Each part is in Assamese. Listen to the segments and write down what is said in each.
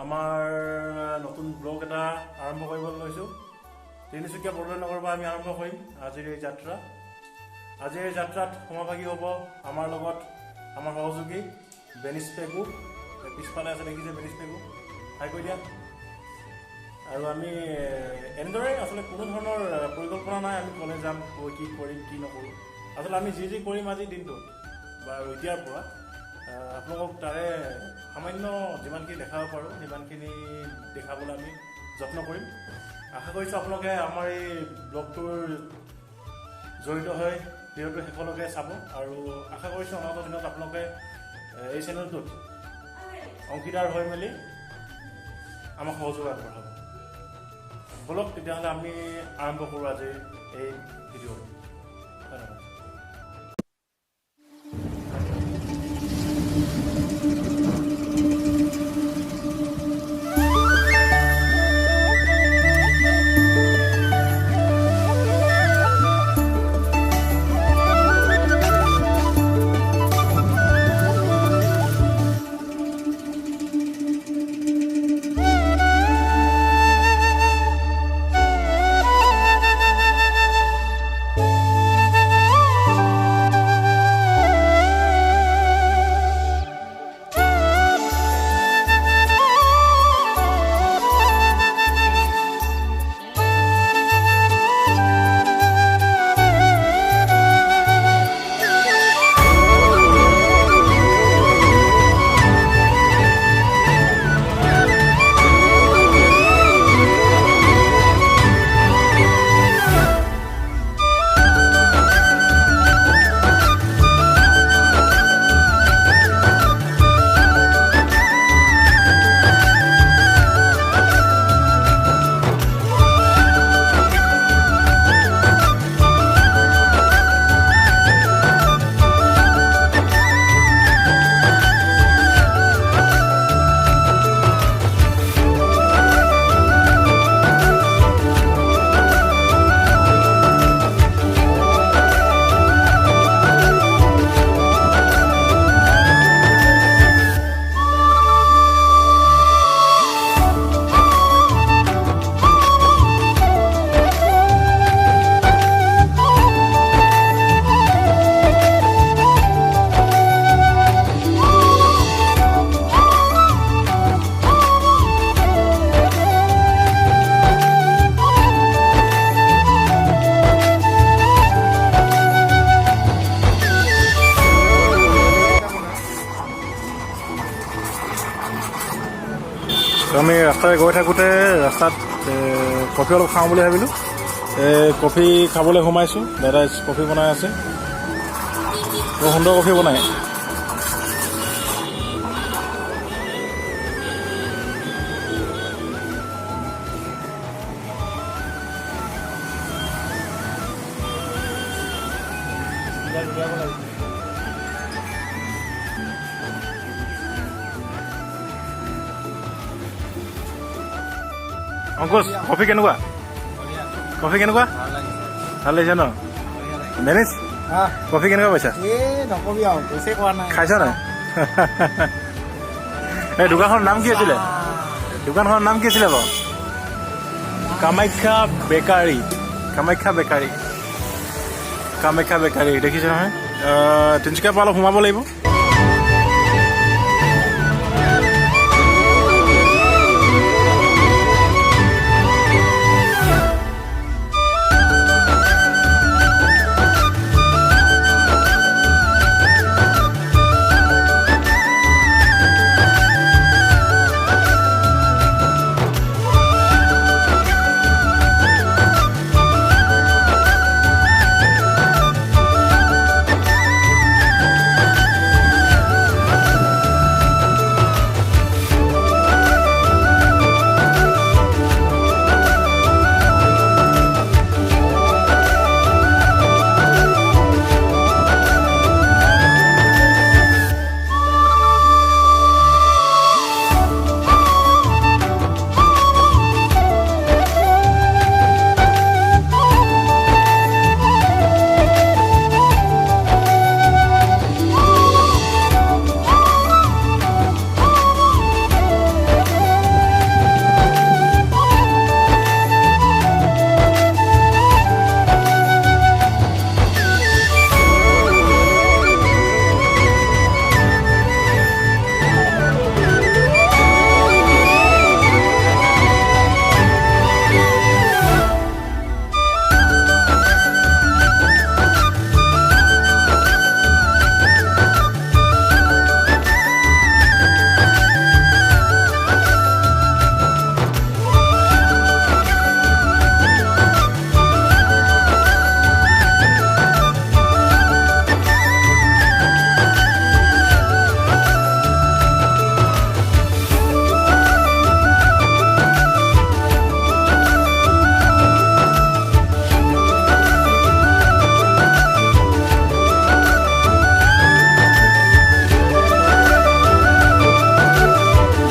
আমাৰ নতুন ব্লগ এটা আৰম্ভ কৰিবলৈ লৈছোঁ। তিনিচুকীয়া বৰদলৈ নগৰৰ পৰা আমি আৰম্ভ কৰিম আজিৰ এই যাত্ৰা। আজিৰ এই যাত্ৰাত সহভাগী হ'ব আমাৰ লগত আমাৰ সহযোগী বেনিছ পেগু, পিছফালে আছে দেখিছে বেনিছ পেগু, হাই কৈ দিয়া। আৰু আমি এনেদৰে আচলতে কোনো ধৰণৰ পৰিকল্পনা নাই আমি ক'লে যাম, কি কৰিম কি নকৰোঁ। আচলতে আমি যি কৰিম আজিৰ দিনটোত বা এতিয়াৰ পৰা আপোনালোকক তাৰে সামান্য যিমানখিনি দেখাব পাৰোঁ সিমানখিনি দেখাবলৈ আমি যত্ন কৰিম। আশা কৰিছোঁ আপোনালোকে আমাৰ এই ব্লগটোৰ জড়িত হৈ ভিডিঅ'টো শেষলৈকে চাব আৰু আশা কৰিছোঁ অনাগত দিনত আপোনালোকে এই চেনেলটোত অংশীদাৰ হৈ মেলি আমাক সহযোগ আগবঢ়াব। বলক তেতিয়াহ'লে আমি আৰম্ভ কৰোঁ আজি এই ভিডিঅ'টো। ধন্যবাদ। আমি ৰাস্তাৰে গৈ থাকোঁতে ৰাস্তাত কফি অলপ খাওঁ বুলি ভাবিলোঁ। কফি খাবলৈ সোমাইছোঁ। দাদাই কফি বনাই আছে, বৰ সুন্দৰ কফি বনায়। অংকুশ, কফি কেনেকুৱা? কফি কেনেকুৱা? ভাল লাগিছে ন? বেনিছ, কফি কেনেকুৱা পাইছা? নকবি আৰু বেছি কোৱা নাই। খাইছা নাই? এই দোকানখনৰ নাম কি আছিলে? দোকানখনৰ নাম কি আছিলে বাৰু? Kamakhya bakery. Kamakhya bakery, Kamakhya bakery দেখিছে নহয়? তিনিচুকীয়াৰ পৰা অলপ সোমাব লাগিব।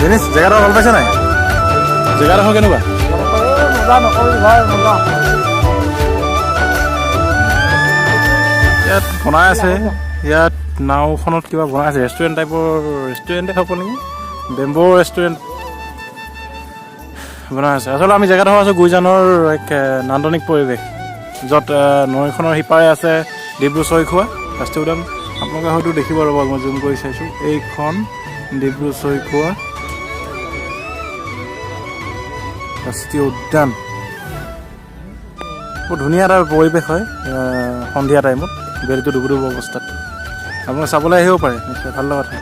ডেনিছ জেগাডোখৰ ভাল পাইছে নাই জেগাডোখৰ কেনেকুৱা মজা নকবি ভাই মজা ইয়াত বনাই আছে ইয়াত নাওখনত কিবা বনাই আছে ৰেষ্টুৰেণ্ট টাইপৰ ৰেষ্টুৰেণ্টে হ'ব নেকি বেম্বো ৰেষ্টুৰেণ্ট বনাই আছে আচলতে আমি জেগাডোখৰ আছোঁ গুইজানৰ এক নান্দনিক পৰিৱেশ য'ত নৈখনৰ সিপাৰে আছে ডিব্ৰু চৈখোৱা ৰাষ্ট্ৰীয় উদ্যান আপোনালোকে হয়তো দেখিব ৰ'ব মই জুম কৰি চাইছোঁ এইখন ডিব্ৰু চৈখোৱা ৰাষ্ট্ৰীয় উদ্যান বৰ ধুনীয়া এটা পৰিৱেশ হয় সন্ধিয়া টাইমত বেলিটো ডুবুডুব অৱস্থাত আপোনালোকে চাবলৈ আহিব পাৰে নিশ্চয় ভাল লগা কথা